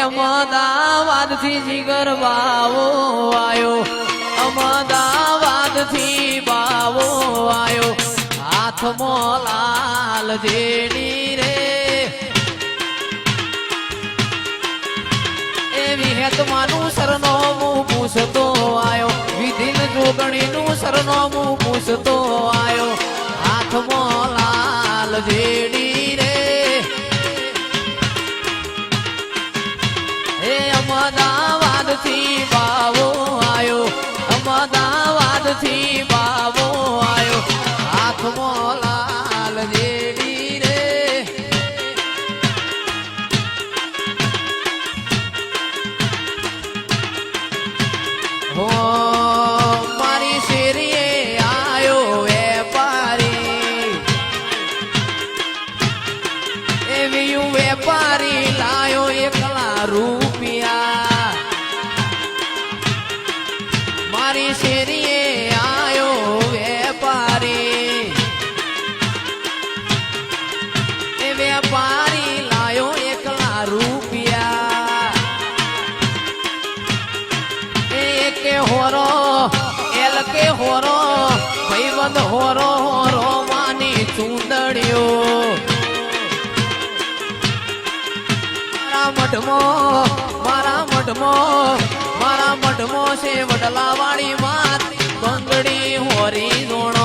અમદાવાદ થી જીગર બાવો આયો, અમદાવાદ થી બાવો આયો, હાથમાં લાલ જેડી રે એવી હેતમાનું સરનામું પૂછતો આયો, વિધિન જોગણીનું સરનામું પૂછતો આયો, હાથમાં લાલ જેડી રે એ અમદાવાદ થી બાવો આયો, અમદાવાદ થી બાવો આયો, હાથમાં લાલ જેડી રે હો મારી શેરીએ આયો વેપારી, એવી વેપારી લાયો એકલા રૂપિયા, મારી શેરીએ આયો વેપારી, એ વેપારી લાયો એકલા રૂપિયા, એકે હોરો એલ કે હોરો ભાઈબંધ હોરો હોરો માની ચૂંદડીઓ મારા મઢમાં છે વડલા વાળી માત બંગડી હોરી જોણો